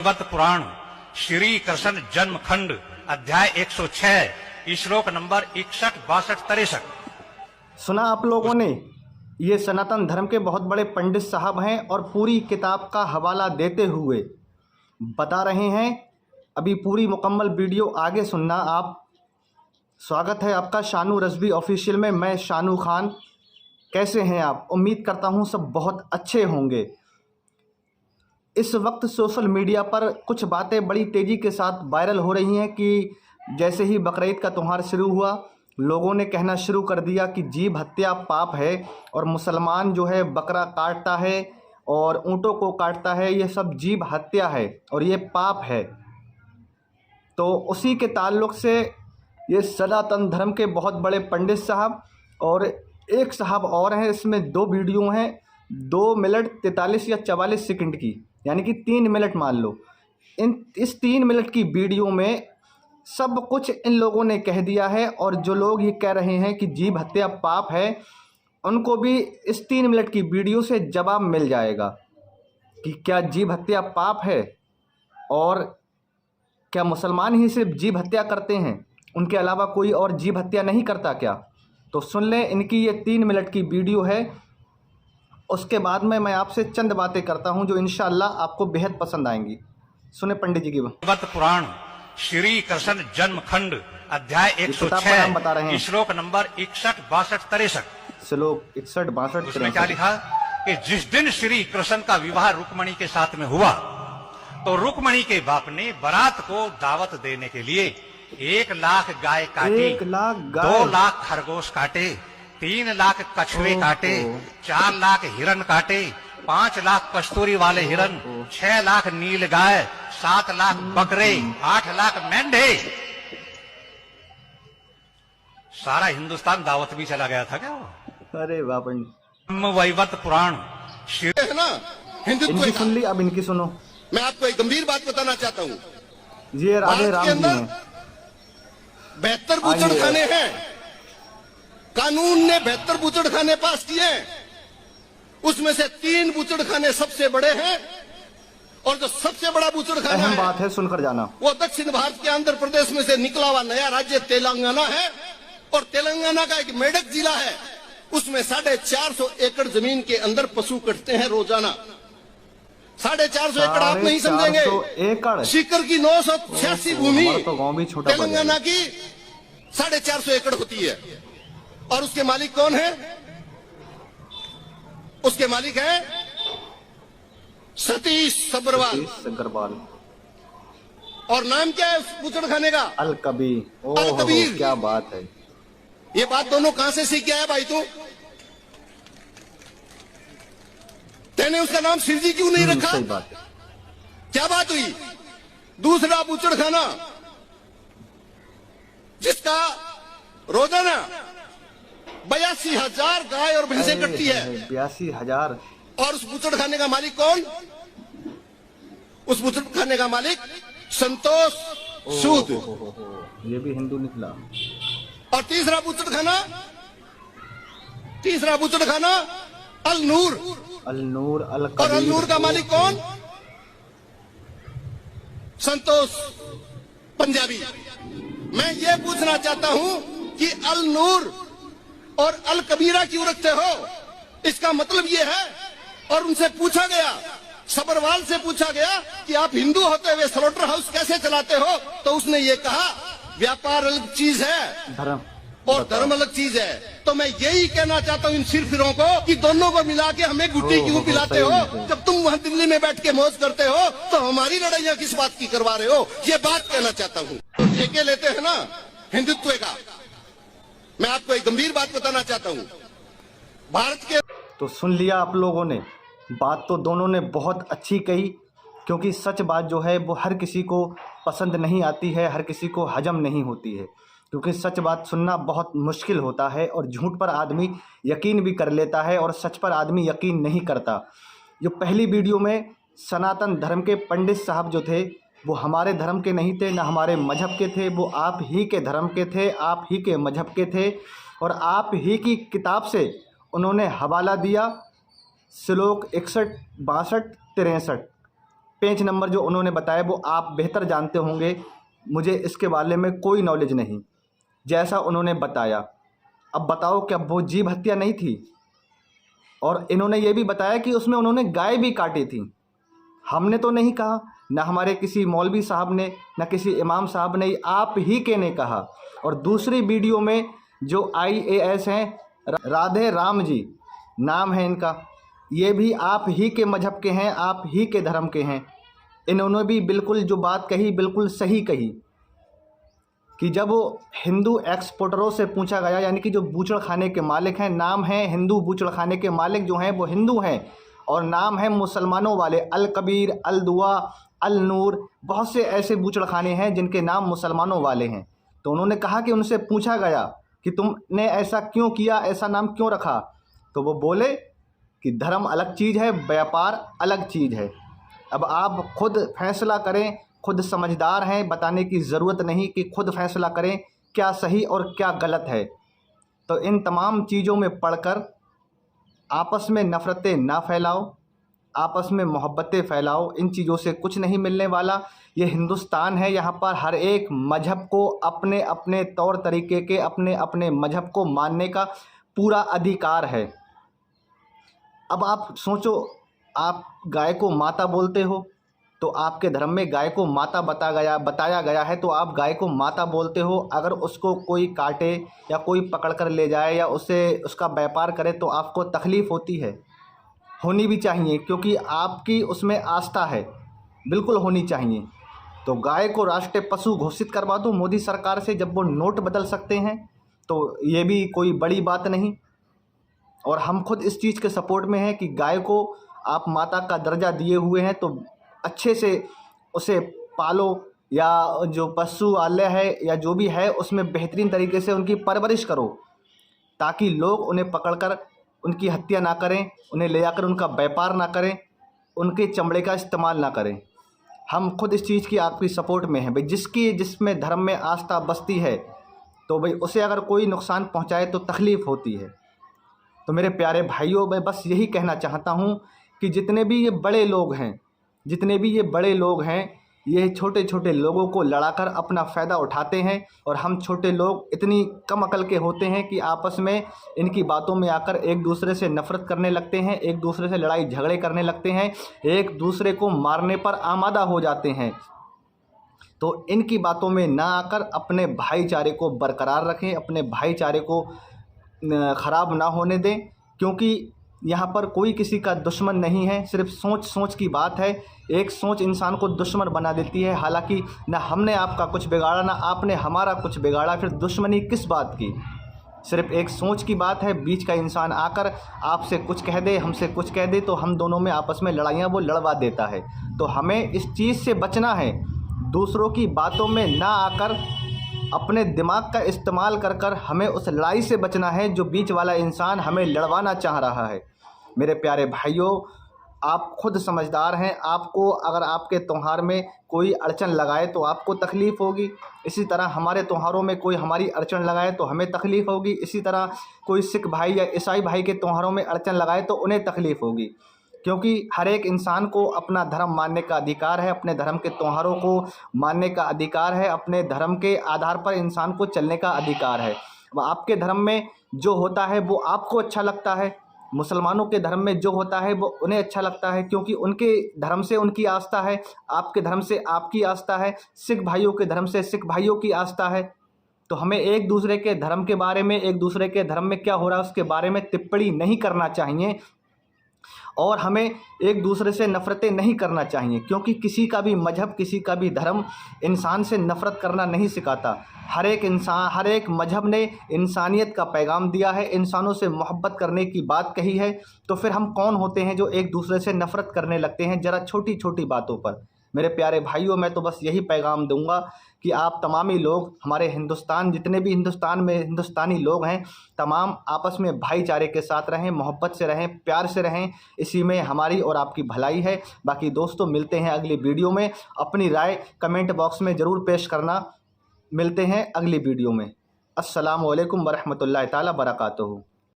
भागवत पुराण श्री कृष्ण जन्म खंड अध्याय 106 श्लोक नंबर 61, 62, 63। सुना आप लोगों ने। ये सनातन धर्म के बहुत बड़े पंडित साहब हैं और पूरी किताब का हवाला देते हुए बता रहे हैं। अभी पूरी मुकम्मल वीडियो आगे सुनना आप। स्वागत है आपका शानू रज़वी ऑफिशियल में। मैं शानू खान। कैसे हैं आप? उम्मीद करता हूं सब बहुत अच्छे होंगे। इस वक्त सोशल मीडिया पर कुछ बातें बड़ी तेज़ी के साथ वायरल हो रही हैं कि जैसे ही बकरीद का त्यौहार शुरू हुआ, लोगों ने कहना शुरू कर दिया कि जीव हत्या पाप है और मुसलमान जो है बकरा काटता है और ऊँटों को काटता है, ये सब जीव हत्या है और ये पाप है। तो उसी के ताल्लुक़ से ये सनातन धर्म के बहुत बड़े पंडित साहब और एक साहब और हैं, इसमें दो वीडियो हैं, 2 मिनट 43 या 44 सेकंड की, यानी कि 3 मिनट मान लो। इस 3 मिनट की वीडियो में सब कुछ इन लोगों ने कह दिया है और जो लोग ये कह रहे हैं कि जीव हत्या पाप है, उनको भी इस 3 मिनट की वीडियो से जवाब मिल जाएगा कि क्या जीव हत्या पाप है और क्या मुसलमान ही सिर्फ जीव हत्या करते हैं, उनके अलावा कोई और जीव हत्या नहीं करता क्या? तो सुन लें, इनकी ये 3 मिनट की वीडियो है। उसके बाद में मैं आपसे चंद बातें करता हूं जो इंशाअल्लाह आपको बेहद पसंद आएंगी। सुने पंडित जी की भागवत पुराण श्री कृष्ण जन्म खंड अध्याय 106 श्लोक नंबर 61, 62, 63। श्लोक 61, 62, उसमें क्या लिखा कि जिस दिन श्री कृष्ण का विवाह रुक्मणी के साथ में हुआ तो रुक्मणी के बाप ने बारात को दावत देने के लिए 1 लाख गाय काटी, 1 लाख गाय, 2 लाख खरगोश काटे, 3 लाख कछुए काटे, 4 लाख हिरन काटे, 5 लाख कस्तूरी वाले हिरन, 6 लाख नील गाय, 7 लाख बकरे, 8 लाख मेंढे। सारा हिंदुस्तान दावत भी चला गया था क्या वो? अरे वाह पंडित। वैवत पुराण है ना, हिंदुत्व इनकी सुन ली, अब इनकी सुनो। मैं आपको एक गंभीर बात बताना चाहता हूं। ये राधे राम जी अंदर हैं। 72 बूचड़खाने हैं। कानून ने 72 बूचड़खाने पास किए हैं। उसमें से 3 बूचड़खाने सबसे बड़े हैं और जो सबसे बड़ा बूचड़खाना अहम बात है, सुनकर जाना, वो दक्षिण भारत के आंध्र प्रदेश में से निकला हुआ नया राज्य तेलंगाना है। और तेलंगाना का एक मेडक जिला है, उसमें 450 एकड़ जमीन के अंदर पशु कटते हैं रोजाना। 450 एकड़ आप नहीं समझेंगे, एकड़ सीकर की 986 भूमि तो गांव भी छोटा तेलंगाना की 450 एकड़ होती है। और उसके मालिक कौन है? उसके मालिक है सतीश सब्रवाल। और नाम क्या है उस बूचड़खाने का? अल कबीर। अल कबीर। क्या बात है। ये बात दोनों कहां से सीख के आया भाई तू? तेने उसका नाम शिवजी क्यों नहीं रखा? सही बात है। क्या बात हुई? दूसरा बूचड़खाना जिसका रोजाना 82,000 गाय और भैंसें कटती है। 82,000। और उस बूचड़खाने का मालिक कौन? उस बूचड़खाने का मालिक संतोष सूद। ये भी हिंदू निकला। और तीसरा बूचड़खाना अल नूर। अल कबीर। और अल नूर का मालिक कौन? संतोष पंजाबी। मैं ये पूछना चाहता हूं कि अल नूर और अल कबीरा क्यों रखते हो? इसका मतलब ये है। और उनसे पूछा गया, सब्रवाल से पूछा गया कि आप हिंदू होते हुए स्लॉटर हाउस कैसे चलाते हो? तो उसने ये कहा, व्यापार अलग चीज है धर्म और धर्म अलग चीज है। तो मैं यही कहना चाहता हूं इन सिरफिरों को कि दोनों को मिला के हमें गुट्टी क्यों पिलाते हो? जब तुम वहां दिल्ली में बैठ के मौज करते हो तो हमारी लड़ाइयां किस बात की करवा रहे हो? ये बात कहना चाहता हूं। तो ठेके लेते हैं ना हिंदुत्व का। मैं आपको एक गंभीर बात बताना चाहता हूं। भारत के तो सुन लिया आप लोगों ने। बात तो दोनों ने बहुत अच्छी कही, क्योंकि सच बात जो है वो हर किसी को पसंद नहीं आती है, हर किसी को हजम नहीं होती है, क्योंकि सच बात सुनना बहुत मुश्किल होता है और झूठ पर आदमी यकीन भी कर लेता है और सच पर आदमी यकीन नहीं करता। जो पहली वीडियो में सनातन धर्म के पंडित साहब जो थे वो हमारे धर्म के नहीं थे, ना हमारे मजहब के थे, वो आप ही के धर्म के थे, आप ही के मजहब के थे और आप ही की किताब से उन्होंने हवाला दिया। श्लोक 61, 62, 63 पेज नंबर जो उन्होंने बताया वो आप बेहतर जानते होंगे, मुझे इसके बारे में कोई नॉलेज नहीं, जैसा उन्होंने बताया। अब बताओ क्या वो जीव हत्या नहीं थी? और इन्होंने ये भी बताया कि उसमें उन्होंने गाय भी काटी थी। हमने तो नहीं कहा, ना हमारे किसी मौलवी साहब ने, ना किसी इमाम साहब ने, आप ही के ने कहा। और दूसरी वीडियो में जो IAS हैं, राधे राम जी नाम है इनका, ये भी आप ही के मजहब के हैं, आप ही के धर्म के हैं। इन्होंने भी बिल्कुल जो बात कही बिल्कुल सही कही कि जब वो हिंदू एक्सपोर्टरों से पूछा गया, यानी कि जो बूचड़ खाने के मालिक हैं, नाम है हिंदू बूचड़ खाने के मालिक जो हैं वो हिंदू हैं, और नाम है मुसलमानों वाले अल कबीर, अल दुआ, अल नूर, बहुत से ऐसे बूचड़ खाने हैं जिनके नाम मुसलमानों वाले हैं। तो उन्होंने कहा कि उनसे पूछा गया कि तुमने ऐसा क्यों किया, ऐसा नाम क्यों रखा? तो वो बोले कि धर्म अलग चीज़ है, व्यापार अलग चीज़ है। अब आप खुद फैसला करें, खुद समझदार हैं, बताने की ज़रूरत नहीं कि खुद फैसला करें क्या सही और क्या गलत है। तो इन तमाम चीज़ों में पढ़कर आपस में नफ़रतें ना फैलाओ, आपस में मोहब्बतें फैलाओ, इन चीज़ों से कुछ नहीं मिलने वाला। ये हिंदुस्तान है, यहाँ पर हर एक मज़हब को अपने अपने तौर तरीके के, अपने अपने मज़हब को मानने का पूरा अधिकार है। अब आप सोचो, आप गाय को माता बोलते हो, तो आपके धर्म में गाय को माता बताया गया है, तो आप गाय को माता बोलते हो। अगर उसको कोई काटे या कोई पकड़ कर ले जाए या उसका व्यापार करे तो आपको तकलीफ़ होती है, होनी भी चाहिए, क्योंकि आपकी उसमें आस्था है, बिल्कुल होनी चाहिए। तो गाय को राष्ट्रीय पशु घोषित करवा दो मोदी सरकार से, जब वो नोट बदल सकते हैं, तो ये भी कोई बड़ी बात नहीं। और हम खुद इस चीज़ के सपोर्ट में हैं कि गाय को आप माता का दर्जा दिए हुए हैं, तो अच्छे से उसे पालो, या जो पशुआलय है या जो भी है उसमें बेहतरीन तरीके से उनकी परवरिश करो, ताकि लोग उन्हें पकड़कर उनकी हत्या ना करें, उन्हें ले जाकर उनका व्यापार ना करें, उनके चमड़े का इस्तेमाल ना करें। हम खुद इस चीज़ की आपकी सपोर्ट में हैं भाई। जिसमें धर्म में आस्था बसती है, तो भाई उसे अगर कोई नुकसान पहुंचाए तो तकलीफ़ होती है। तो मेरे प्यारे भाइयों, मैं बस यही कहना चाहता हूं कि जितने भी ये बड़े लोग हैं, ये छोटे छोटे लोगों को लड़ाकर अपना फ़ायदा उठाते हैं, और हम छोटे लोग इतनी कम अकल के होते हैं कि आपस में इनकी बातों में आकर एक दूसरे से नफ़रत करने लगते हैं, एक दूसरे से लड़ाई झगड़े करने लगते हैं, एक दूसरे को मारने पर आमादा हो जाते हैं। तो इनकी बातों में ना आकर अपने भाईचारे को बरकरार रखें, अपने भाईचारे को ख़राब ना होने दें, क्योंकि यहाँ पर कोई किसी का दुश्मन नहीं है, सिर्फ सोच की बात है। एक सोच इंसान को दुश्मन बना देती है। हालांकि ना हमने आपका कुछ बिगाड़ा, ना आपने हमारा कुछ बिगाड़ा, फिर दुश्मनी किस बात की? सिर्फ एक सोच की बात है। बीच का इंसान आकर आपसे कुछ कह दे, हमसे कुछ कह दे, तो हम दोनों में आपस में लड़ाइयाँ वो लड़वा देता है। तो हमें इस चीज़ से बचना है, दूसरों की बातों में ना आकर अपने दिमाग का इस्तेमाल कर हमें उस लड़ाई से बचना है जो बीच वाला इंसान हमें लड़वाना चाह रहा है। मेरे प्यारे भाइयों, आप खुद समझदार हैं। आपको अगर आपके त्यौहार में कोई अड़चन लगाए तो आपको तकलीफ़ होगी, इसी तरह हमारे त्यौहारों में कोई हमारी अड़चन लगाए तो हमें तकलीफ़ होगी, इसी तरह कोई सिख भाई या ईसाई भाई के त्यौहारों में अड़चन लगाए तो उन्हें तकलीफ़ होगी। क्योंकि हर एक इंसान को अपना धर्म मानने का अधिकार है, अपने धर्म के त्योहारों को मानने का अधिकार है, अपने धर्म के आधार पर इंसान को चलने का अधिकार है। वह आपके धर्म में जो होता है वो आपको अच्छा लगता है, मुसलमानों के धर्म में जो होता है वो उन्हें अच्छा लगता है, क्योंकि उनके धर्म से उनकी आस्था है, आपके धर्म से आपकी आस्था है, सिख भाइयों के धर्म से सिख भाइयों की आस्था है। तो हमें एक दूसरे के धर्म के बारे में, एक दूसरे के धर्म में क्या हो रहा है उसके बारे में टिप्पणी नहीं करना चाहिए, और हमें एक दूसरे से नफ़रतें नहीं करना चाहिए, क्योंकि किसी का भी मजहब, किसी का भी धर्म इंसान से नफ़रत करना नहीं सिखाता। हर एक इंसान, हर एक मजहब ने इंसानियत का पैगाम दिया है, इंसानों से मोहब्बत करने की बात कही है। तो फिर हम कौन होते हैं जो एक दूसरे से नफ़रत करने लगते हैं ज़रा छोटी छोटी बातों पर। मेरे प्यारे भाइयों, मैं तो बस यही पैगाम दूंगा कि आप तमामी लोग, हमारे हिंदुस्तान, जितने भी हिंदुस्तान में हिंदुस्तानी लोग हैं, तमाम आपस में भाईचारे के साथ रहें, मोहब्बत से रहें, प्यार से रहें। इसी में हमारी और आपकी भलाई है। बाकी दोस्तों, मिलते हैं अगली वीडियो में। अपनी राय कमेंट बॉक्स में ज़रूर पेश करना। मिलते हैं अगली वीडियो में। अस्सलामु अलैकुम वरहमतुल्लाहि ताला बरकातुहू।